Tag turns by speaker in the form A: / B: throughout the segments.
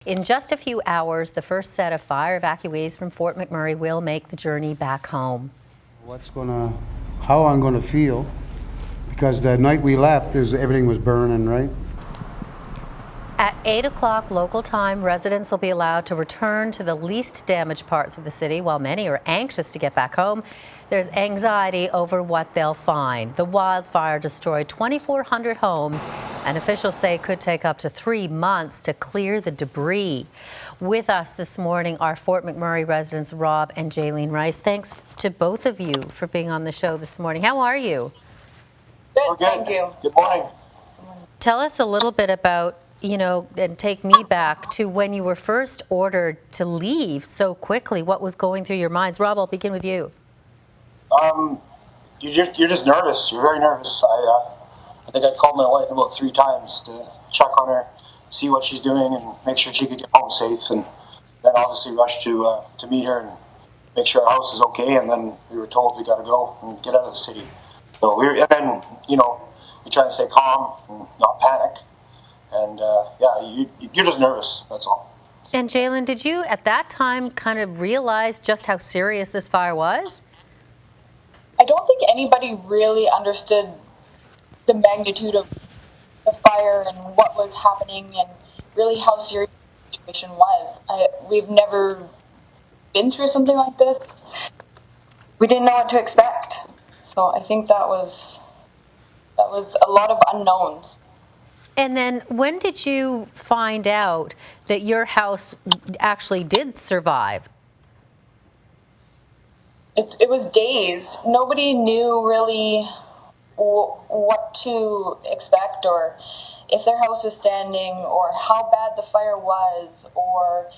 A: In just a few hours, the first set of fire evacuees from Fort McMurray will make the journey back home.
B: How I'm gonna feel, because the night we left, everything was burning, right?
A: At 8 o'clock local time, residents will be allowed to return to the least damaged parts of the city, while many are anxious to get back home. There's anxiety over what they'll find. The wildfire destroyed 2,400 homes, and officials say it could take up to 3 months to clear the debris. With us this morning are Fort McMurray residents Rob and Jaylene Rice. Thanks to both of you for being on the show this morning. How are you?
C: Good, thank you. Good morning.
A: Tell us a little bit about, and take me back to when you were first ordered to leave so quickly. What was going through your minds? Rob, I'll begin with you.
C: You're just nervous. You're very nervous. I think I called my wife about 3 times to check on her, see what she's doing, and make sure she could get home safe. And then obviously rushed to meet her and make sure our house is okay. And then we were told we got to go and get out of the city. So we try to stay calm and not panic. And you're just nervous. That's all.
A: And Jaylene, did you at that time kind of realize just how serious this fire was?
D: I don't think anybody really understood the magnitude of the fire and what was happening and really how serious the situation was. We've never been through something like this. We didn't know what to expect. So I think that was a lot of unknowns.
A: And then when did you find out that your house actually did survive?
D: It was days. Nobody knew really what to expect, or if their house was standing, or how bad the fire was, or...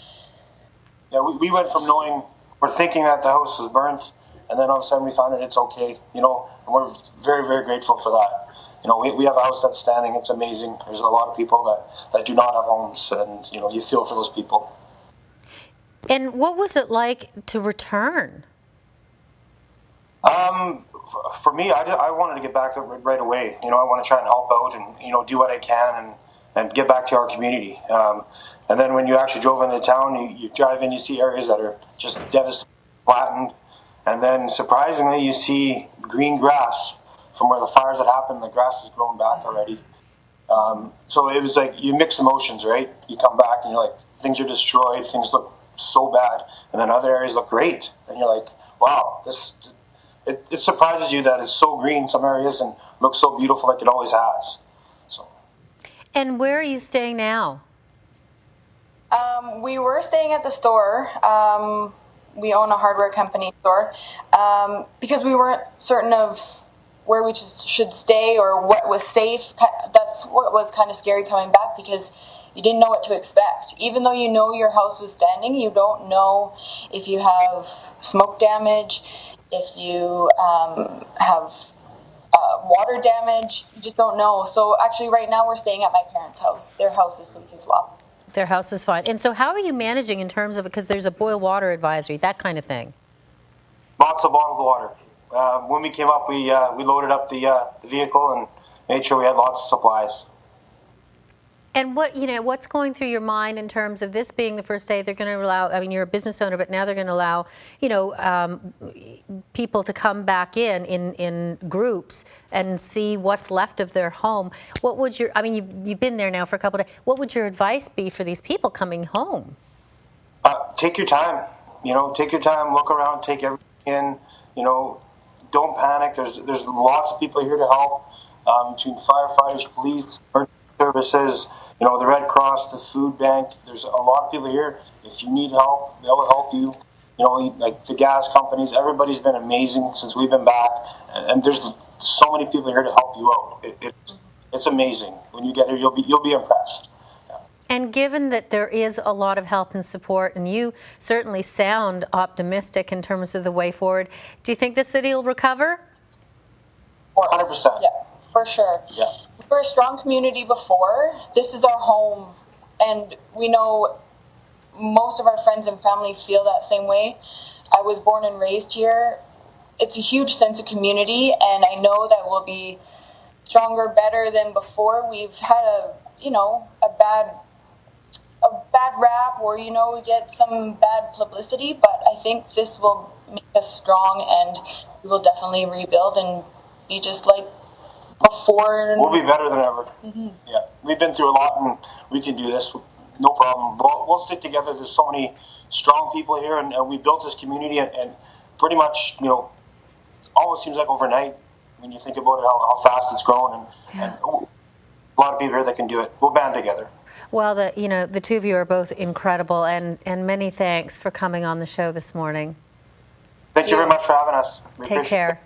C: Yeah, we went from thinking that the house was burnt, and then all of a sudden we found out it's okay, and we're very, very grateful for that. We have a house that's standing. It's amazing. There's a lot of people that do not have homes, and, you feel for those people.
A: And what was it like to return?
C: For me, I wanted to get back right away. I want to try and help out and, do what I can and get back to our community. And then when you actually drove into town, you drive in, you see areas that are just devastated, flattened. And then surprisingly, you see green grass from where the fires had happened. The grass has grown back already. So it was like you mix emotions, right? You come back and you're like, things are destroyed, things look so bad. And then other areas look great. And you're like, wow, it surprises you that it's so green in some areas and looks so beautiful like it always has. So.
D: And where are you staying now? We were staying at the store. We own a hardware company store. Because we weren't certain of where we should stay or what was safe. That's what was kind of scary coming back, because you didn't know what to expect. Even though you know your house was standing, you don't know if you have smoke damage, if you have water damage. You just don't know. So actually right now we're staying at my parents' house. Their house is safe as well.
A: Their house is fine. And so how are you managing in terms of, because there's a boil water advisory, that kind of thing?
C: Lots of bottled water. When we came up, we loaded up the vehicle and made sure we had lots of supplies.
A: And what's going through your mind in terms of this being the first day they're going to allow, you're a business owner, but now they're going to allow, people to come back in groups and see what's left of their home. What would you've been there now for a couple of days. What would your advice be for these people coming home?
C: Take your time, take your time, look around, take everything in, don't panic. There's lots of people here to help, between firefighters, police, emergency services, the Red Cross, the food bank. There's a lot of people here. If you need help, they'll help you. Like the gas companies, everybody's been amazing since we've been back. And there's so many people here to help you out. It's amazing. When you get here, you'll be impressed. Yeah.
A: And given that there is a lot of help and support, and you certainly sound optimistic in terms of the way forward, do you think the city will recover?
C: 100%.
D: Yeah, for sure.
C: Yeah.
D: We were a strong community before. This is our home, and we know most of our friends and family feel that same way. I was born and raised here. It's a huge sense of community, and I know that we'll be stronger, better than before. We've had a bad a bad rap, or we get some bad publicity, but I think this will make us strong, and we will definitely rebuild and be just like before.
C: We'll be better than ever. Yeah, we've been through a lot, and we can do this. No problem. We'll stick together. There's so many strong people here, and we built this community, and pretty much, almost seems like overnight when you think about it, how fast it's grown, and a lot of people here that can do it. We'll band together.
A: Well, the two of you are both incredible, and many thanks for coming on the show this morning.
C: Thank you very much for having us. We
A: Take
C: appreciate it.
A: care.